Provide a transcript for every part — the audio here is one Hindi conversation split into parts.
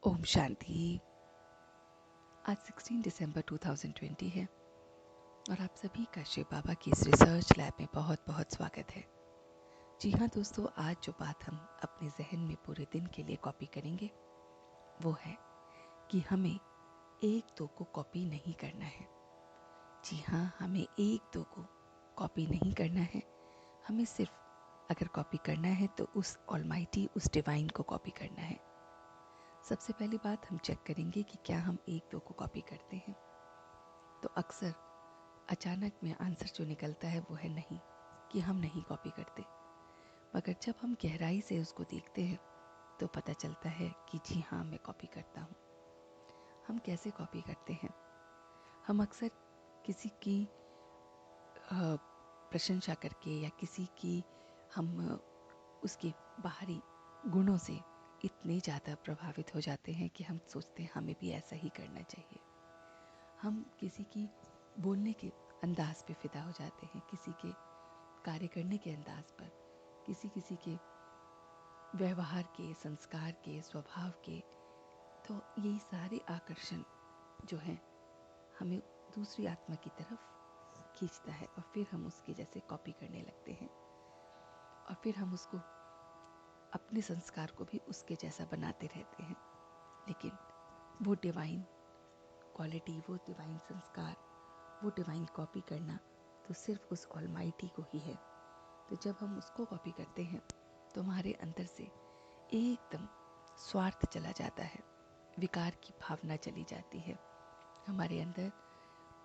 ओम शांति। आज 16 दिसंबर 2020 है और आप सभी का शिव बाबा की इस रिसर्च लैब में बहुत बहुत स्वागत है। जी हाँ दोस्तों, आज जो बात हम अपने जहन में पूरे दिन के लिए कॉपी करेंगे वो है कि हमें एक दो को कॉपी नहीं करना है। जी हाँ, हमें एक दो को कॉपी नहीं करना है। हमें सिर्फ अगर कॉपी करना है तो उस ऑलमाइटी, उस डिवाइन को कॉपी करना है। सबसे पहली बात हम चेक करेंगे कि क्या हम एक दो को कॉपी करते हैं। तो अक्सर अचानक में आंसर जो निकलता है वो है नहीं, कि हम नहीं कॉपी करते। मगर जब हम गहराई से उसको देखते हैं तो पता चलता है कि जी हाँ, मैं कॉपी करता हूँ। हम कैसे कॉपी करते हैं? हम अक्सर किसी की प्रशंसा करके या किसी की हम उसके बाहरी गुणों से इतने ज़्यादा प्रभावित हो जाते हैं कि हम सोचते हैं हमें भी ऐसा ही करना चाहिए। हम किसी की बोलने के अंदाज पे फिदा हो जाते हैं, किसी के कार्य करने के अंदाज पर, किसी के व्यवहार के, संस्कार के, स्वभाव के। तो यही सारे आकर्षण जो हैं हमें दूसरी आत्मा की तरफ खींचता है और फिर हम उसके जैसे कॉपी करने लगते हैं और फिर हम उसको, अपने संस्कार को भी उसके जैसा बनाते रहते हैं। लेकिन वो डिवाइन क्वालिटी, वो डिवाइन संस्कार, वो डिवाइन कॉपी करना तो सिर्फ उस ऑलमाइटी को ही है। तो जब हम उसको कॉपी करते हैं तो हमारे अंदर से एकदम स्वार्थ चला जाता है, विकार की भावना चली जाती है। हमारे अंदर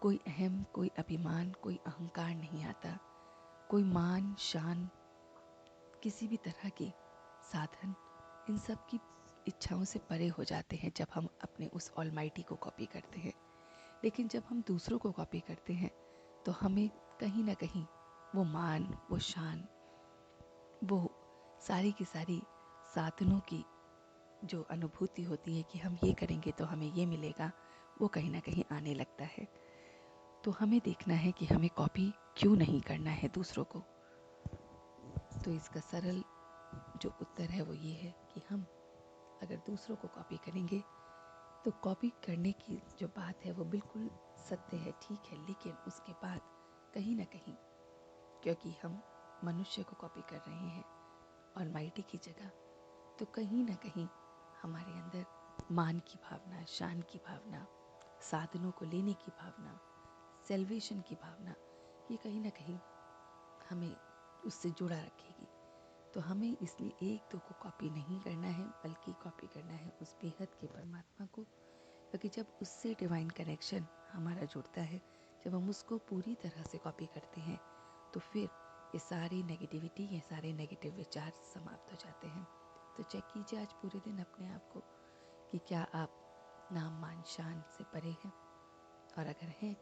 कोई अहम, कोई अभिमान, कोई अहंकार नहीं आता। कोई मान, शान, किसी भी तरह के साधन, इन सब की इच्छाओं से परे हो जाते हैं जब हम अपने उस ऑलमाइटी को कॉपी करते हैं। लेकिन जब हम दूसरों को कॉपी करते हैं तो हमें कहीं ना कहीं वो मान, वो शान, वो सारी की सारी साधनों की जो अनुभूति होती है कि हम ये करेंगे तो हमें ये मिलेगा, वो कहीं ना कहीं आने लगता है। तो हमें देखना है कि हमें कॉपी क्यों नहीं करना है दूसरों को। तो इसका सरल जो उत्तर है वो ये है कि हम अगर दूसरों को कॉपी करेंगे तो कॉपी करने की जो बात है वो बिल्कुल सत्य है, ठीक है। लेकिन उसके बाद कहीं ना कहीं, क्योंकि हम मनुष्य को कॉपी कर रहे हैं ऑलमाइटी की जगह, तो कहीं ना कहीं हमारे अंदर मान की भावना, शान की भावना, साधनों को लेने की भावना, सेल्वेशन की भावना, ये कहीं ना कहीं हमें उससे जुड़ा रखेगी। तो हमें इसलिए एक दो को कॉपी नहीं करना है, बल्कि कॉपी करना है उस बेहद के परमात्मा को। क्योंकि जब उससे डिवाइन कनेक्शन हमारा जुड़ता है, जब हम उसको पूरी तरह से कॉपी करते हैं, तो फिर ये सारी नेगेटिविटी, ये सारे नेगेटिव विचार समाप्त हो जाते हैं। तो चेक कीजिए आज पूरे दिन अपने आप को कि क्या आप नाम, मान, शान से परे हैं, और अगर हैं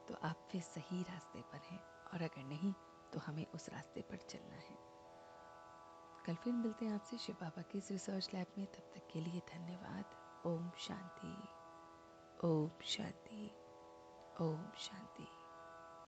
तो आप फिर सही रास्ते पर हैं, और अगर नहीं तो हमें उस रास्ते पर चलना है। कल फिर मिलते हैं आपसे शिव बाबा के इस रिसर्च लैब में। तब तक के लिए धन्यवाद। ओम शांति, ओम शांति, ओम शांति।